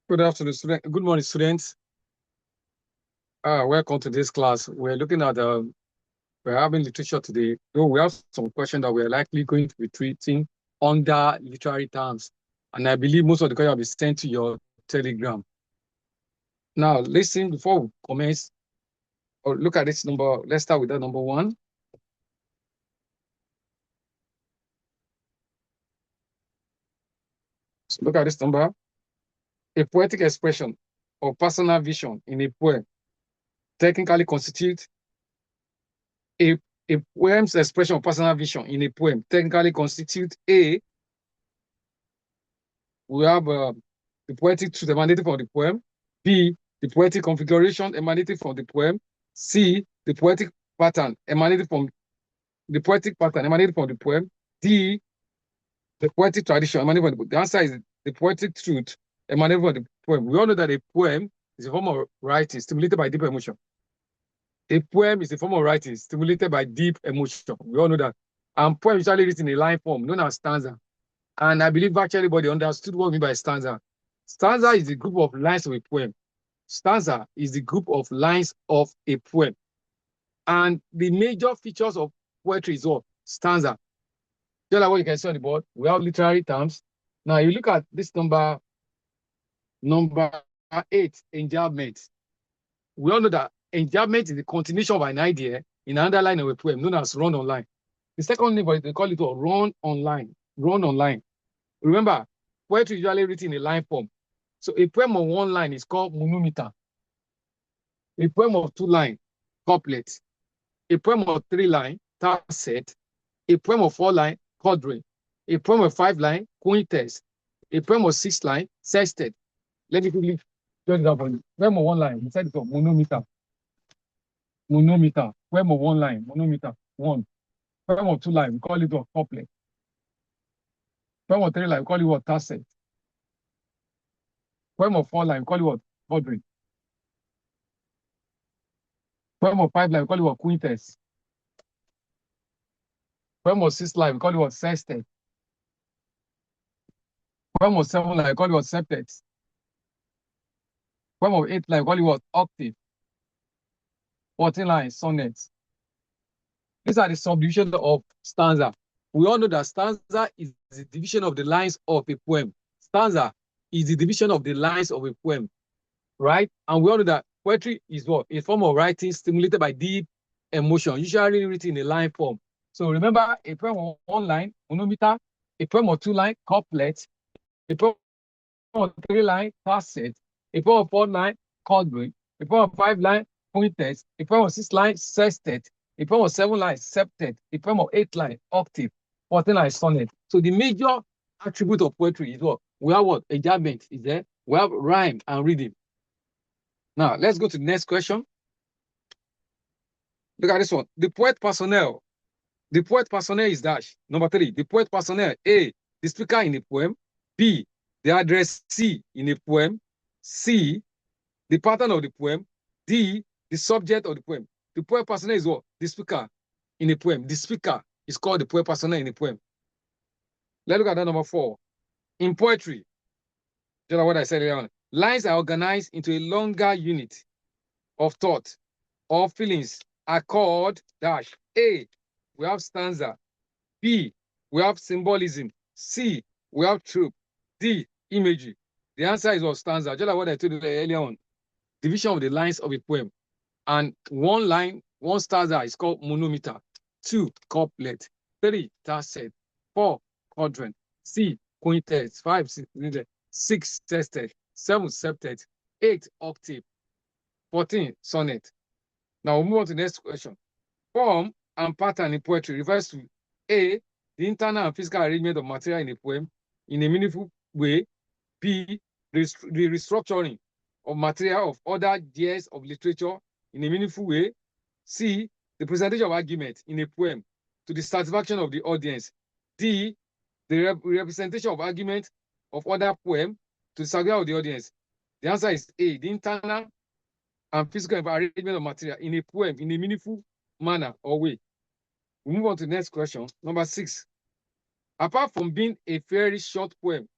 Good afternoon, students. Good morning, students. Welcome to this class. We're looking at we're having literature today. Though we have some questions that we're likely going to be treating under literary terms, and I believe most of the questions will be sent to your Telegram. Now, listen before we commence. Or look at this number. Let's start with that number 1. So look at this number. A poetic expression or personal vision in a poem technically constitutes a poem's expression of personal vision in a poem technically constitutes A, we have the poetic truth emanating from the poem. B, the poetic configuration emanating from the poem. C, the poetic pattern emanating from the poem. D, the poetic tradition emanating from the poem. The answer is the poetic truth emanating from the poem. We all know that a poem is a form of writing stimulated by deep emotion. A poem is a form of writing stimulated by deep emotion. We all know that. And poem is usually written in a line form known as stanza. And I believe virtually everybody understood what we mean by stanza. Stanza is the group of lines of a poem. Stanza is the group of lines of a poem. And the major features of poetry is what? Stanza. Just like what you can see on the board, we have literary terms. Now you look at this number 8, enjambment. We all know that enjambment is the continuation of an idea in an underline of a poem known as run online. The second name for it, they call it run online. Run online. Remember, poetry is usually written in a line form. So a poem of 1 line is called monometer. A poem of 2 lines, couplet. A poem of 3 lines, tercet. A poem of 4 lines, quadrant. A poem of 5 lines, quintet. A poem of 6 lines, sextet. Let me quickly jot it up for you. Poem of 1 line, we said it was monometer. Monometer. Poem of 1 line, monometer, 1. Poem of 2 lines, we call it a couplet. Poem of 3 lines, we call it what? Tercet. Poem of 4 lines, we call it what? Quadrant. Poem of 5 lines, we call it what? Quintet. Poem of 6 lines, we call it what? Sextet. Poem of 7 lines, we call it what? Septet. Poem of 8 lines, we call it what? Octave. 14 lines, sonnet. These are the subdivisions of stanza. We all know that stanza is the division of the lines of a poem. Stanza is the division of the lines of a poem, right? And we all know that poetry is what? A form of writing stimulated by deep emotion, usually written in a line form. So remember, a poem of 1 line, monometer, a poem of 2 lines, couplet, a poem of 3 lines, tercet, a poem of 4 lines, quadrant, a poem of 5 lines, quintet, a poem of 6 lines, sextet, a poem of 7 lines, septet, a poem of 8 lines, octave, 14 lines, sonnet. So the major attribute of poetry is what? We have what? Enjambment is there. We have rhyme and rhythm. Now, let's go to the next question. Look at this one. The poet personnel. The poet personnel is dash. Number 3, the poet personnel. A, the speaker in a poem. B, the addressee in a poem. C, the pattern of the poem. D, the subject of the poem. The poet personnel is what? The speaker in a poem. The speaker is called the poet personnel in a poem. Let's look at that number 4. In poetry, just like what I said earlier on, lines are organized into a longer unit of thought or feelings are called dash. A, we have stanza. B, we have symbolism. C, we have trope. D, imagery. The answer is what? Stanza. Just like what I told you earlier on. Division of the lines of a poem. And 1 line, 1 stanza is called monometer. 2, couplet. 3, tercet. 4, quadrant. C, quintet. 5, 6, sextet. 7, septet. 8, octave. 14, sonnet. Now we'll move on to the next question. Form and pattern in poetry refers to A, the internal and physical arrangement of material in a poem in a meaningful way. B, the restructuring of material of other gears of literature in a meaningful way. C, the presentation of argument in a poem to the satisfaction of the audience. D, the representation of argument of other poem to the satisfaction of the audience. The answer is A, the internal and physical arrangement of material in a poem in a meaningful manner or way. We move on to the next question. Number 6. Apart from being a very short poem,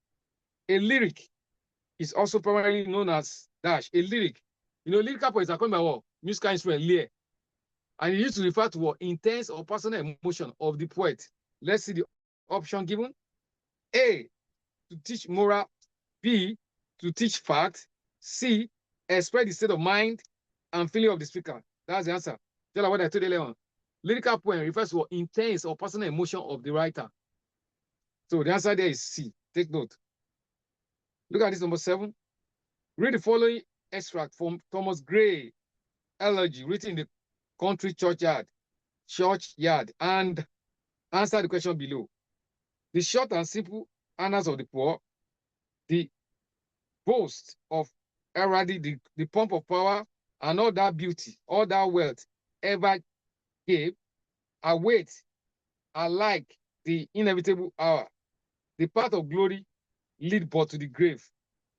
a lyric is also primarily known as dash, a lyric. You know, lyrical poets are called by what? Musical instrument, lyre. And it used to refer to what? Intense or personal emotion of the poet. Let's see the option given. A, to teach moral. B, to teach fact. C, express the state of mind and feeling of the speaker. That's the answer. Just like what I told you earlier on. Lyrical poem refers to intense or personal emotion of the writer. So the answer there is C. Take note. Look at this number 7. Read the following extract from Thomas Gray Elegy written in the country churchyard, and answer the question below. The short and simple annals of the poor, the boast of Eradi, the pomp of power, and all that beauty, all that wealth ever gave, await alike the inevitable hour. The path of glory lead but to the grave.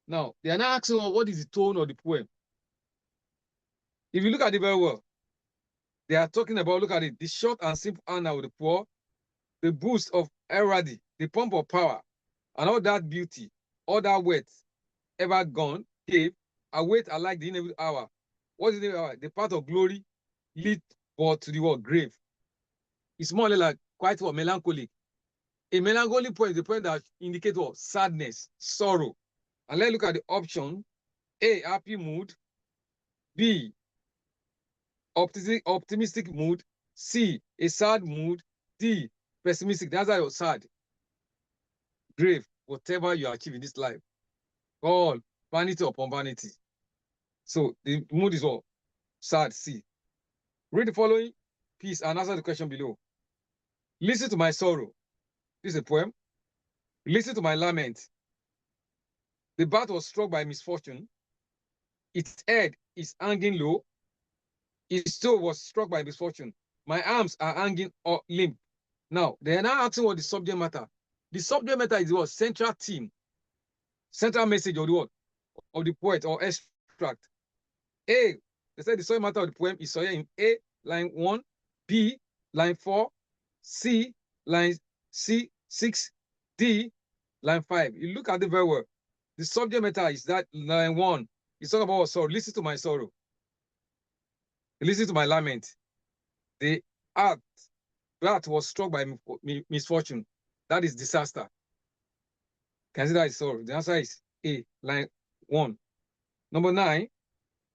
Now, they are now asking what is the tone of the poem. If you look at it very well, they are talking about, look at it, the short and simple annal of the poor, the boost of Eradi, the pomp of power, and all that beauty, all that wealth ever gone, gave, await alike the inevitable hour. What is the hour? The path of glory lead but to the word grave. It's more like quite what melancholic. A melancholy poem is a poem that indicates what? Sadness, sorrow. And let's look at the option. A, happy mood. B, optimistic mood. C, a sad mood. D, pessimistic. That's why you're sad. Grave, whatever you achieve in this life. All vanity upon vanity. So the mood is what? Sad, C. Read the following piece and answer the question below. Listen to my sorrow. This is a poem. Listen to my lament. The bat was struck by misfortune. Its head is hanging low. Its toe was struck by misfortune. My arms are hanging or limp. Now, they are now asking what the subject matter. The subject matter is what? Central theme. Central message of the word of the poet or extract. A, they said the subject matter of the poem is in A, line 1, B, line 4, C, line 6, D, line 5. You look at it very well. The subject matter is that line 1. It's talking about sorrow. Listen to my sorrow. Listen to my lament. The earth was struck by misfortune. That is disaster. Consider it sorrow. The answer is A, line 1. Number 9,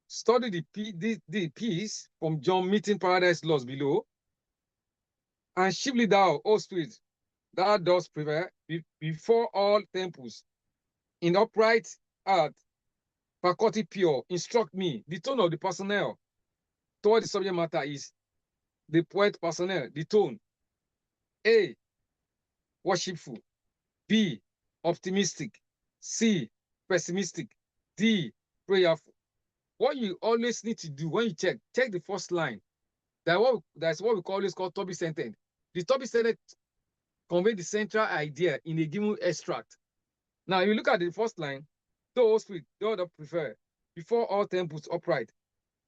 study the piece from John Meeting Paradise Lost below. And chiefly thou, O Spirit, thou dost prevail before all temples. In upright art, faculty pure, instruct me. The tone of the personnel toward the subject matter is the poet personnel, the tone. A, worshipful. B, optimistic. C, pessimistic. D, prayerful. What you always need to do when you check the first line. That's what we always call topic sentence. The topic sentence conveys the central idea in a given extract. Now, if you look at the first line, thou Spirit, thou that prefer, before all temples upright,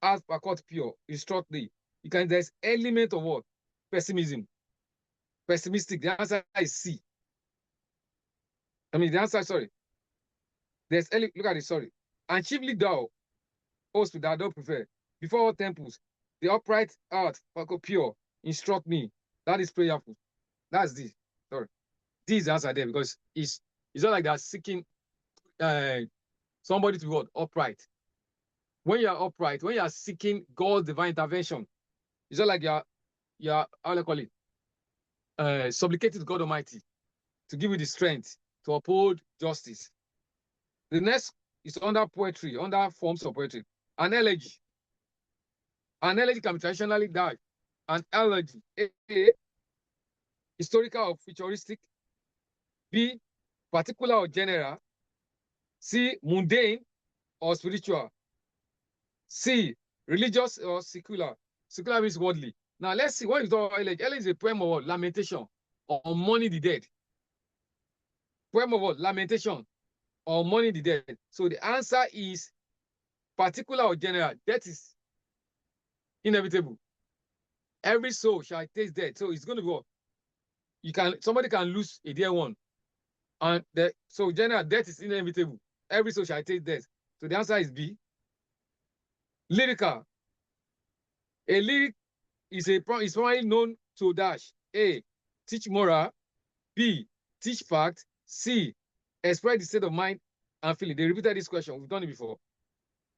as faculty pure, instruct thee. There's element of what? Pessimism. Pessimistic. The answer is C. The answer, sorry. Look at it, sorry. And chiefly thou, O Spirit, that thou prefer, before all temples, the upright art, faculty pure, instruct me. That is prayerful. That's D. Sorry. D is the answer there because it's not like they're seeking somebody to be what? Upright. When you are upright, when you are seeking God's divine intervention, it's not like you're how do I call it? Supplicating to God Almighty to give you the strength to uphold justice. The next is under poetry, under forms of poetry. An elegy. An elegy can be traditionally divided. An elegy. A, historical or futuristic. B, particular or general. C, mundane or spiritual. C, religious or secular. Secular means worldly. Now let's see what is the elegy. Elegy is a poem of lamentation or mourning the dead. Poem of lamentation or mourning the dead. So the answer is particular or general. Death is inevitable. Every soul shall taste death. So it's going to go. Somebody can lose a dear one. And so general, death is inevitable. every soul shall taste death. So the answer is B. Lyrical. A lyric is primarily known to dash. A. Teach moral. B. Teach fact. C. Express the state of mind and feeling. They repeated this question. We've done it before.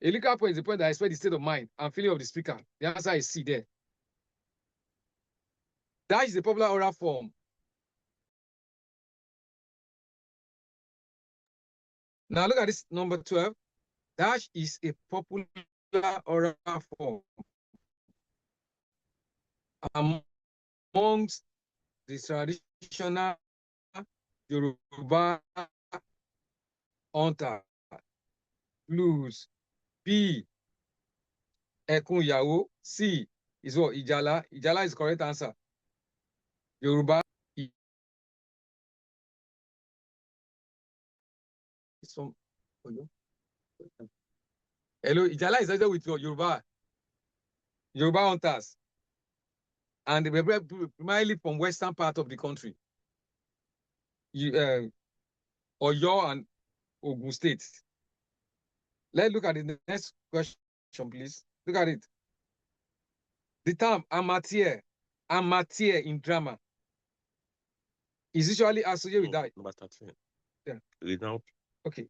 A lyrical point is a point that expresses the state of mind and feeling of the speaker. The answer is C there. Dash is a popular oral form. Now look at this number 12. Dash is a popular oral form amongst the traditional Yoruba hunter blues. B. Ekun Yawo. C is what? Ijala. Ijala is the correct answer. Yoruba. It's from hello. Ijala is also with Yoruba. Yoruba hunters. And they were primarily from western part of the country. Oyo and Ogun State. Let's look at the next question, please. Look at it. The term amateur in drama is usually associated with that. Number 13. Yeah. Renowned. Okay,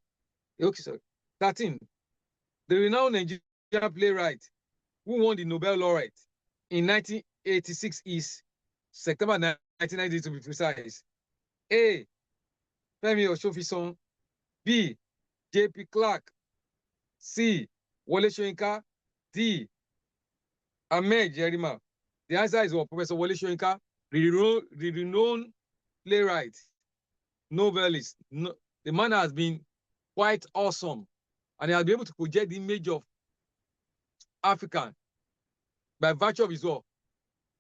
sorry. 13. The renowned Nigerian playwright who won the Nobel laureate in 1986 is September 1990 to be precise. A. Femi Osofison. B. J.P. Clark. C. Wole Soyinka. D. Ahmed Jerima. The answer is what? Professor Wole Soyinka, the renowned playwright, novelist. No, the man has been quite awesome, and he has been able to project the image of African by virtue of his what?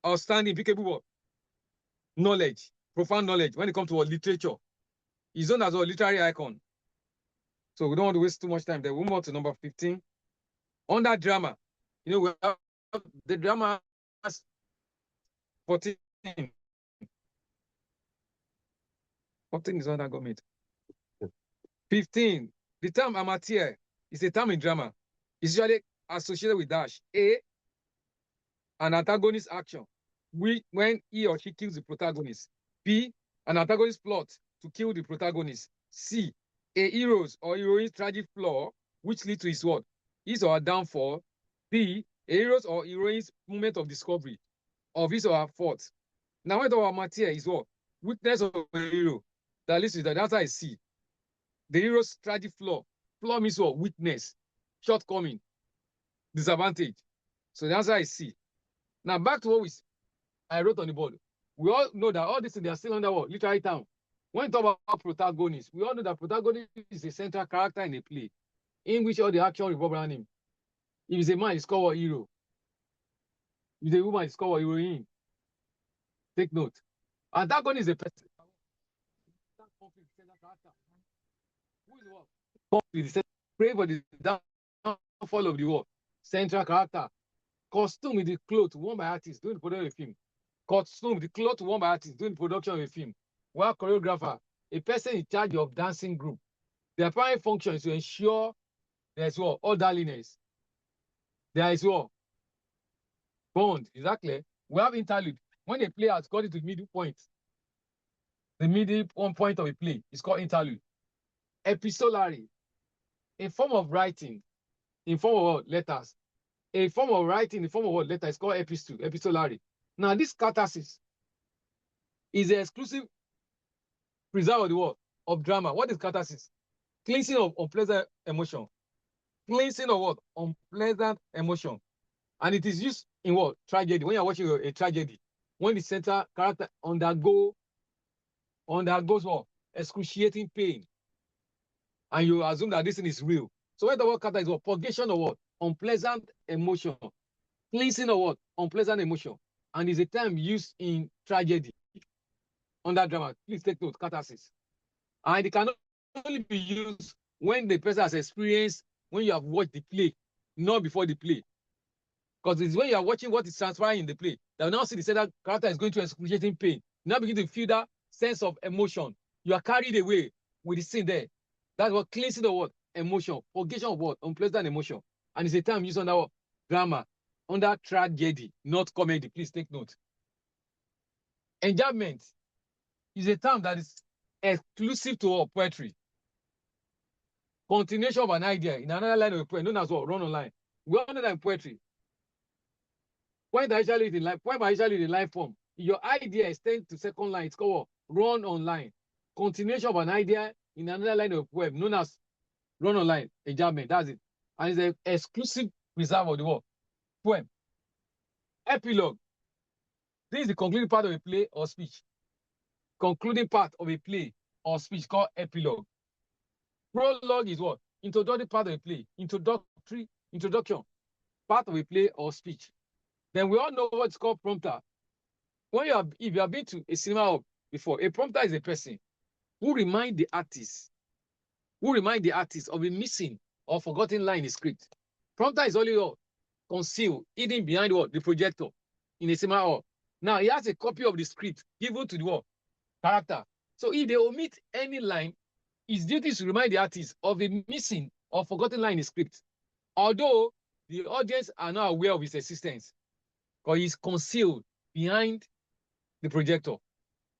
Outstanding, impeccable knowledge, profound knowledge when it comes to literature. He's known as a literary icon. So we don't want to waste too much time there. We move on to number 15. Under drama, we have the drama has 14. 14 is under government. 15. The term amateur is a term in drama. It's usually associated with dash. A. An antagonist action, when he or she kills the protagonist. B. An antagonist plot to kill the protagonist. C. A hero's or heroine's tragic flaw, which leads to his what? His or her downfall. D. A hero's or heroine's moment of discovery of his or her fault. Now, when our material is what? Weakness of a hero. That leads to the answer is C. The hero's tragic flaw. Flaw means what? Weakness, shortcoming, disadvantage. So the answer is C. Now, back to what I wrote on the board. We all know that all these things, they are still under what? Literary term. When you talk about protagonist, we all know that protagonist is a central character in a play in which all the action revolves around him. If it's a man, it's called a hero. If it's a woman, it's called a heroine. Take note. Antagonist is a person. Who is what? Pray for the downfall of the world. Central character. Costume is the clothes worn by artists during the production of a film. Costume, the clothes worn by artists during the production of a film. While choreographer, a person in charge of dancing group. Their primary function is to ensure there's what? Orderliness. There is what? Bond. Exactly. We have interlude. When a play has got into the middle point, the middle point of a play is called interlude. Epistolary, a form of writing in form of letters. A form of writing in the form of letter is called epistolary. Now, this catharsis is the exclusive preserve of the word of drama. What is catharsis? Cleansing of unpleasant emotion. Cleansing of what? Unpleasant emotion. And it is used in what? Tragedy. When you're watching a tragedy, when the center character undergoes what? Excruciating pain. And you assume that this thing is real. So when the word catharsis is what? Purgation of what? Unpleasant emotion. Cleansing of what? Unpleasant emotion. And is a term used in tragedy. Under drama. Please take note, catharsis. And it can only be used when the person has experienced, when you have watched the play, not before the play. Because it's when you are watching what is transpiring in the play, that you now see the center character is going through excruciating pain. You now begin to feel that sense of emotion. You are carried away with the scene there. That's what cleansing the word. emotion, purgation of what? Unpleasant emotion. And it's a term used under drama, under tragedy, not comedy. Please take note. Enjambment is a term that is exclusive to poetry. Continuation of an idea in another line of a poem, known as what? Run online. We all know that in poetry. Poem actually in line form. Your idea extends to second line. It's called run online. Continuation of an idea in another line of a poem, known as run online. Enjambment. That's it. And it's an exclusive reserve of the word poem. Epilogue. This is the concluding part of a play or speech. Concluding part of a play or speech called epilogue. Prologue is what? Introductory part of a play. Introduction. Part of a play or speech. Then we all know what's called prompter. If you have been to a cinema before, a prompter is a person who remind the artist of a missing or forgotten line in the script. Prompter is only concealed, hidden behind what? The projector in a cinema hall. Now, he has a copy of the script given to the character. So if they omit any line, his duty is to remind the artist of a missing or forgotten line in the script. Although the audience are not aware of his existence, because he's concealed behind the projector.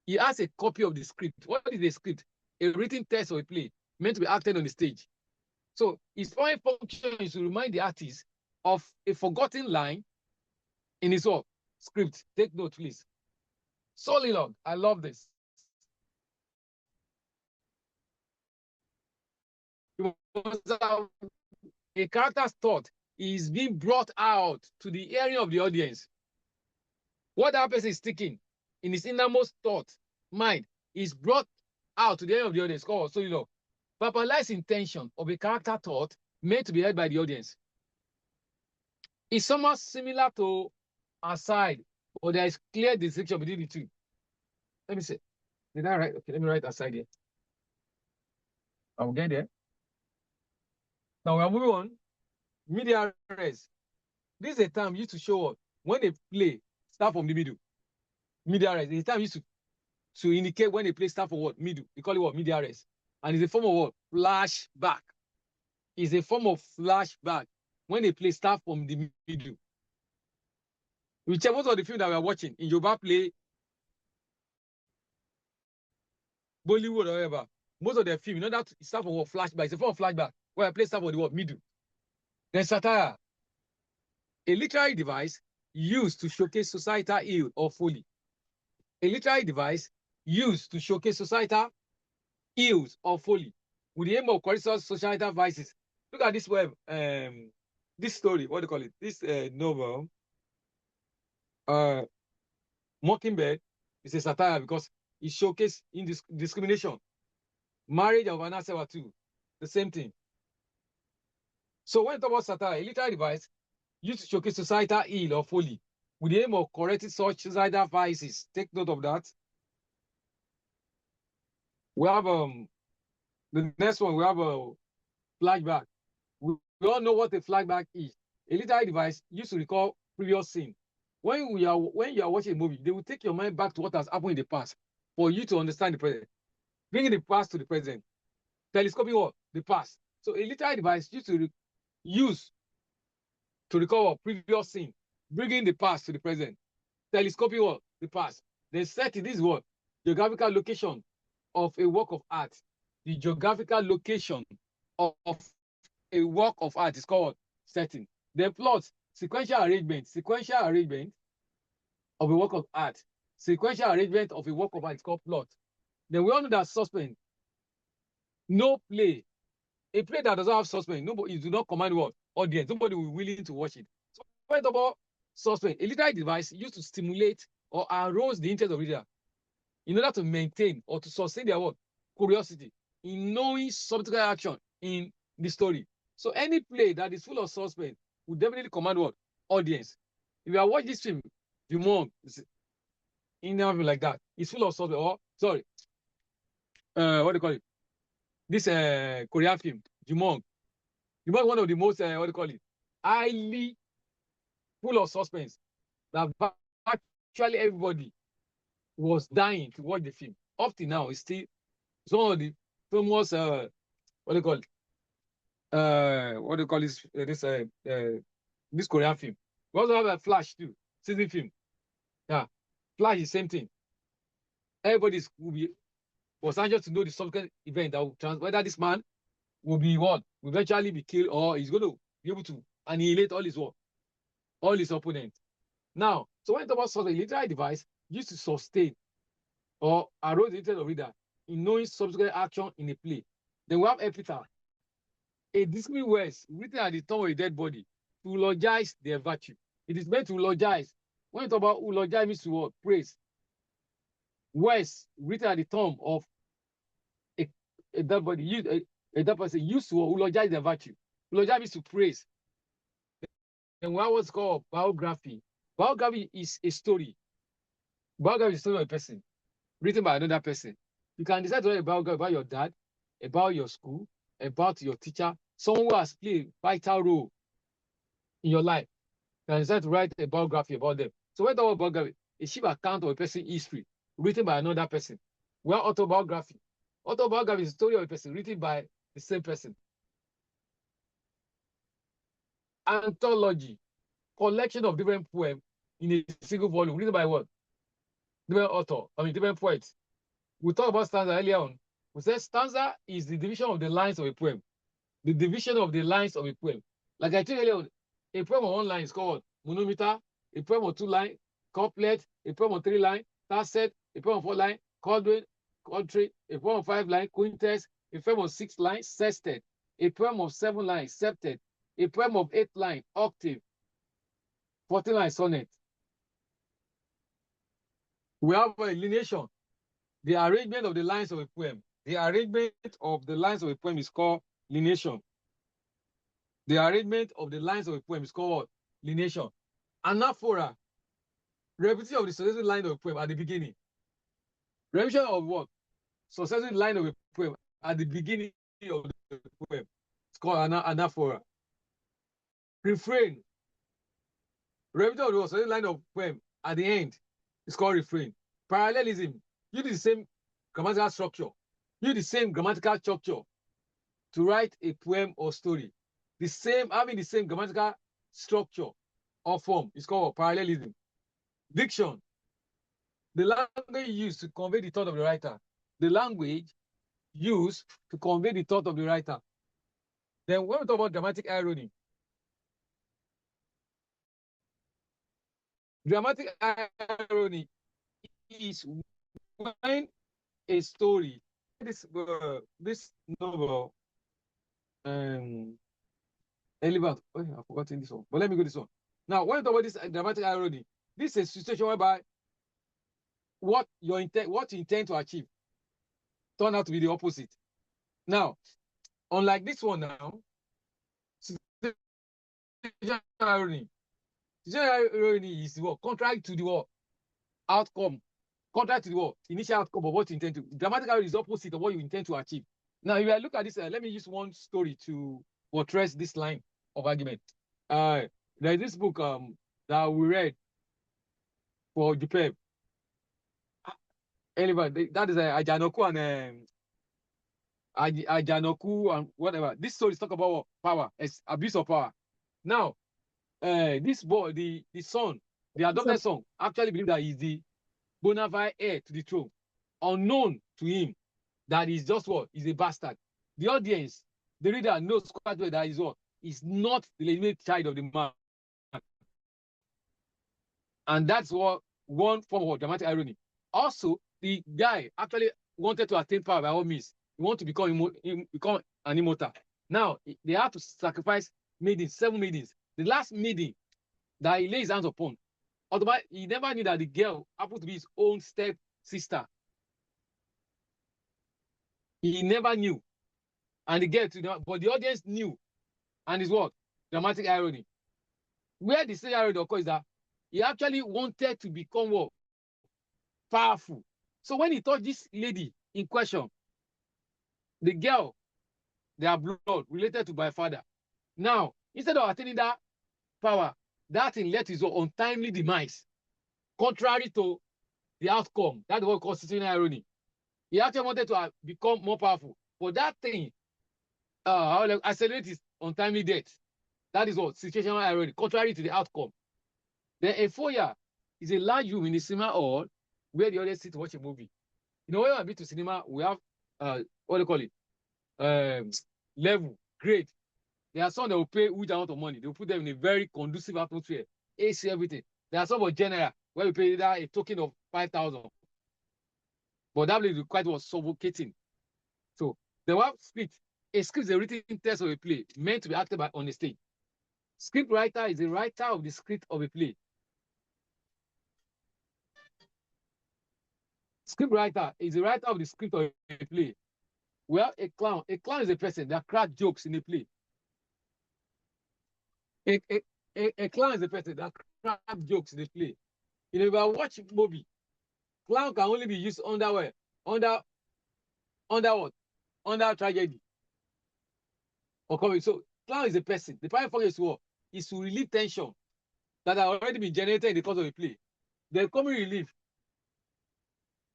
He has a copy of the script. What is the script? A written text of a play meant to be acted on the stage. So his primary function is to remind the artist of a forgotten line in his script. Take note, please. Soliloquy. I love this. A character's thought is being brought out to the hearing of the audience. What that person is thinking in his innermost thought, mind, is brought out to the hearing of the audience. Called soliloquy. Verbalized intention of a character thought meant to be heard by the audience. It's somewhat similar to aside, but there is clear distinction between the two. Let me see. Did I write? Okay, let me write aside here. I'll get there. Now we are moving on. Media res. This is a term used to show up when a play start from the middle. Media res. It's a term used to indicate when a play start from what? Middle. We call it what? Media res. And it's a form of what? Flashback. It's a form of flashback when a play start from the middle. Whichever of the film that we are watching in Yoruba play, Bollywood or whatever, most of the film, you know that start from what? Flashback. It's a form of flashback where a play start from the what? Middle. Then satire, a literary device used to showcase societal ill or folly. A literary device used to showcase societal ills or folly with the aim of correcting societal vices. Look at this this story, what do you call it? This novel, Mockingbird, is a satire because it showcases discrimination. Marriage of Anna Sewa too, the same thing. So when we talk about satire, a literary device used to showcase societal ill or folly with the aim of correcting such societal vices. Take note of that. We have the next one. We have a flashback. We all know what a flashback is. A literary device used to recall previous scene. When you are watching a movie, they will take your mind back to what has happened in the past for you to understand the present. Bringing the past to the present. Telescoping what? The past. So a literary device used to recall previous scene, bringing the past to the present. Telescoping what? The past. They set this what? Geographical location of a work of art. The geographical location of a work of art is called setting. The plot, sequential arrangement of a work of art. Sequential arrangement of a work of art is called plot. Then we all know that suspense. No play. A play that doesn't have suspense, nobody do not command what? Audience. Nobody will be willing to watch it. So first of all, suspense. A literary device used to stimulate or arouse the interest of the reader in order to maintain or to sustain their what? Curiosity in knowing subsequent action in the story. So any play that is full of suspense will definitely command what? Audience. If you are watching this film, Jupeb, in something like that, it's full of suspense. Or sorry, what do you call it? This Korean film, Jupeb. Jupeb, one of the most what do you call it? Highly full of suspense. That actually everybody was dying to watch the film. Up to now, it's still one of the famous what do you call it? what do you call this Korean film. We also have a Flash too, season film. Yeah, Flash is same thing. Everybody was anxious to know the subsequent event that will whether this man will be what will eventually be killed or he's going to be able to annihilate all his opponents. Now, so when we talk about such a literary device used to sustain or erode the interest of reader in knowing subsequent action in a play, then we have epitaph, a descriptive words written at the tomb of a dead body to eulogize their virtue. It is meant to eulogize. When you talk about eulogize, means to what? Praise. Words written at the tomb of a dead body, a dead person used to eulogize their virtue. Eulogize means to praise. And what was called biography. Biography is a story. Biography is a story of a person written by another person. You can decide to write a biography about your dad, about your school, about your teacher, someone who has played a vital role in your life. You can decide to write a biography about them. So when talk about biography, a short account of a person's history written by another person. Well, autobiography. Autobiography is a story of a person written by the same person. Anthology, collection of different poems in a single volume, written by what? Different author, different poets. We talked about stanza earlier on. We said stanza is the division of the lines of a poem. The division of the lines of a poem. Like I told you earlier on, a poem of 1 line is called monometer, a poem of 2 lines, couplet, a poem of 3 lines, tercet, a poem of 4 lines, quatrain, a poem of 5 lines, quintet, a poem of 6 lines, sextet, a poem of 7 lines, septet, a poem of 8 lines, octave, 14 lines, sonnet. We have a lineation. The arrangement of the lines of a poem. The arrangement of the lines of a poem is called lineation. The arrangement of the lines of a poem is called lineation. Anaphora, repetition of the successive line of a poem at the beginning. Repetition of what? Successive line of a poem at the beginning of the poem. It's called anaphora. Refrain, repetition of the successive line of poem at the end. It's called refrain. Parallelism, use the same grammatical structure. Use the same grammatical structure to write a poem or story. Having the same grammatical structure or form is called parallelism. Diction, the language used to convey the thought of the writer. The language used to convey the thought of the writer. Then when we talk about dramatic irony, dramatic irony is when a story, this novel, I've forgotten this one, but let me go this one. Now, when we talk about this dramatic irony, this is a situation whereby what you intend to achieve turn out to be the opposite. Now, unlike this one now, irony. Irony is what? Contrary to the what? Outcome. Contrary to the what? Initial outcome of what you intend to. Dramatic irony is opposite of what you intend to achieve. Now, if I look at this, let me use one story to portray this line of argument. There's this book that we read for Jupeb. Anyway, that is Ajanoku and Ajanoku and whatever. This story is talk about power, abuse of power. Now, this boy, the son, the adopted son, actually believe that he's the bona fide heir to the throne, unknown to him that he's just what? He's a bastard. The audience, the reader knows quite well that he's what? He's not the legitimate child of the man. And that's what one form of dramatic irony. Also, the guy actually wanted to attain power by all means. He wanted to become an immortal. Now, they have to sacrifice maidens, 7 maidens. The last maiden that he lays his hands upon, otherwise, he never knew that the girl happened to be his own step sister. He never knew. And the girl, but the audience knew. And it's what? Dramatic irony. Where the stage irony occurs is that he actually wanted to become what? Powerful. So when he touched this lady in question, the girl, their blood related to my father. Now, instead of attaining that power, that thing led to his untimely demise, contrary to the outcome. That's what we call situational irony. He actually wanted to become more powerful, but that thing accelerate is untimely death. That is what situational irony, contrary to the outcome. Then a foyer is a large room in the cinema hall where the audience sit to watch a movie. You know, when I've been to cinema, we have what do you call it? Level, grade. There are some that will pay huge amount of money. They will put them in a very conducive atmosphere, AC, everything. There are some of general where we pay either a token of 5,000. But that place quite was suffocating. So the one script, a script is a written text of a play meant to be acted by on the stage. Script writer is the writer of the script of a play. Script writer is the writer of the script of a play. Well, a clown is a person that cracks jokes in a play. A clown is a person that cracks jokes in a play. You know, if I watch a movie, clown can only be used under where? Under what? Under tragedy. Or comedy. So clown is a person. The primary function is what? Is to relieve tension that have already been generated in the course of a play. The comic relief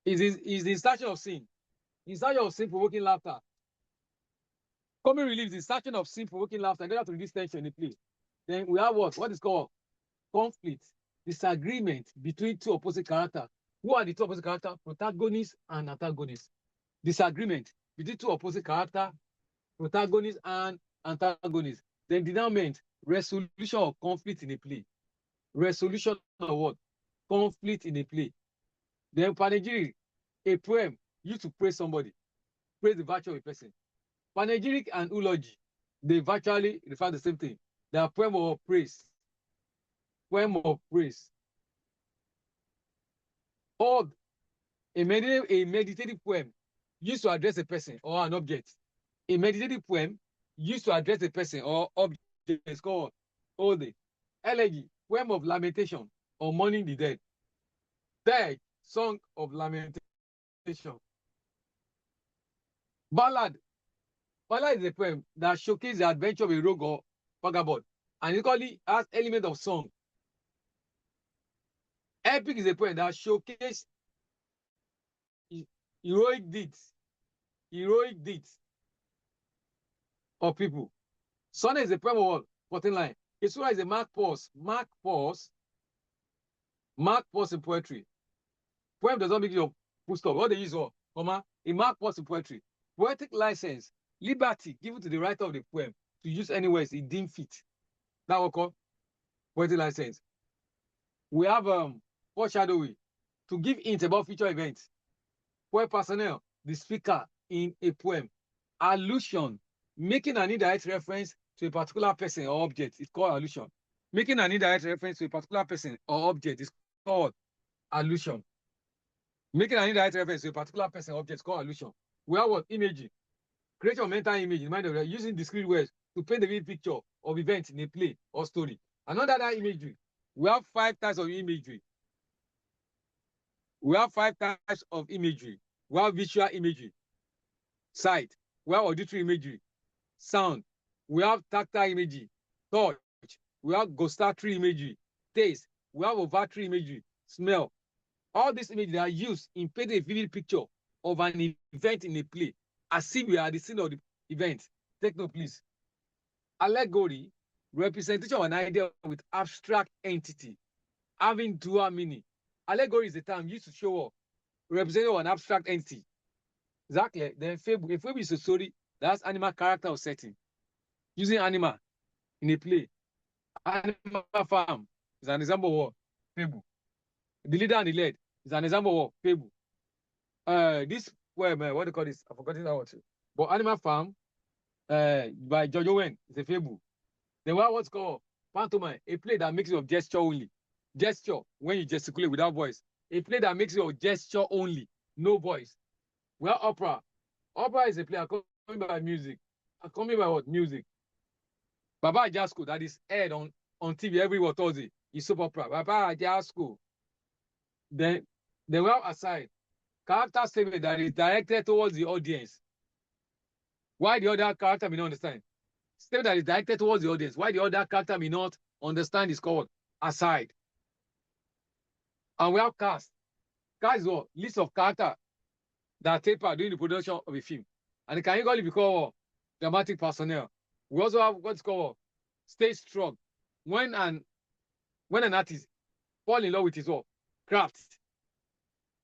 is the insertion of scene. Insertion of scene provoking laughter. Comic relief is the insertion of scene provoking laughter in order to reduce tension in the play. Then we have what? What is called conflict, disagreement between two opposite characters. Who are the two opposite characters? Protagonist and antagonist. Disagreement between two opposite characters, protagonist and antagonist. Then denouement, resolution of conflict in a play. Resolution of what? Conflict in a play. Then panegyric, a poem used to praise somebody, praise the virtue of a person. Panegyric and eulogy, they virtually refer to the same thing. They are poem of praise. Poem of praise. Or a meditative poem used to address a person or an object. A meditative poem used to address a person or object is called ode. Elegy, poem of lamentation or mourning the dead. Dirge, song of lamentation. Ballad. Ballad is a poem that showcases the adventure of a rogue or vagabond and equally has element of song. Epic is a poem that showcases heroic deeds of people. Sonnet is a poem of 14 lines. Isura is a mark pause in poetry. Poem does not make you full stop. What they use for, comma, a mark pause in poetry. Poetic license, liberty given to the writer of the poem to use any words he deemed fit. That will call poetic license. We have foreshadowing to give hints about future events. Poem personnel, the speaker in a poem. Allusion, making an indirect reference to a particular person or object is called allusion. Making an indirect reference to a particular person or object is called allusion. Making an indirect reference to a particular person or object is called allusion. We have what? Imagery. Create your mental image in mind of using discrete words to paint a vivid picture of events in a play or story. Another imagery. We have 5 types of imagery. We have 5 types of imagery. We have visual imagery, sight. We have auditory imagery, sound. We have tactile imagery, touch. We have gustatory imagery, taste. We have olfactory imagery, smell. All these images are used in painting a vivid picture of an event in a play, as if we are the scene of the event. Take note, please. Allegory, representation of an idea with abstract entity, having dual meaning. Allegory is the term used to show representation of an abstract entity. Exactly. Then fable. A fable is a story that has animal character or setting. Using animal in a play. Animal farm is an example of fable. The leader and the led is an example of fable. This poem, what do you call this? I've forgotten that one too. But Animal Farm by George Owen is a fable. Then what's called pantomime, a play that makes you of gesture only. Gesture, when you gesticulate without voice. A play that makes you of gesture only, no voice. Well, opera. Opera is a play accompanied by music. Accompanied by what? Music. Baba Ajasko, that is aired on TV every Thursday, is soap opera. Baba Ajasko. Then we have aside. Character statement that is directed towards the audience. Why the other character may not understand? Statement that is directed towards the audience. Why the other character may not understand is called aside. And we have cast. Cast is what? List of characters that take part during the production of a film. And it can equally be called dramatic personnel. We also have what's called stage strong. When an artist fall in love with his work, craft.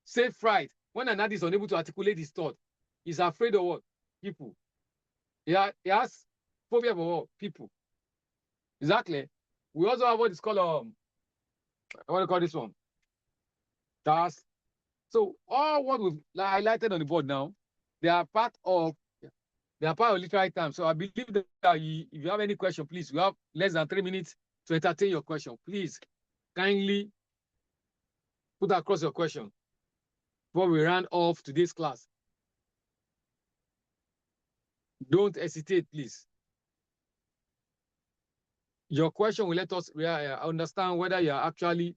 Stage fright. When an artist is unable to articulate his thought, he's afraid of what? People. He has phobia of what? People. Exactly. We also have what is called what do you call this one? Task. So all what we've highlighted on the board now, they are part of literary time. So I believe that if you have any question, please, we have less than 3 minutes to entertain your question. Please kindly put across your question before we round off today's class. Don't hesitate, please. Your question will let us understand whether you are actually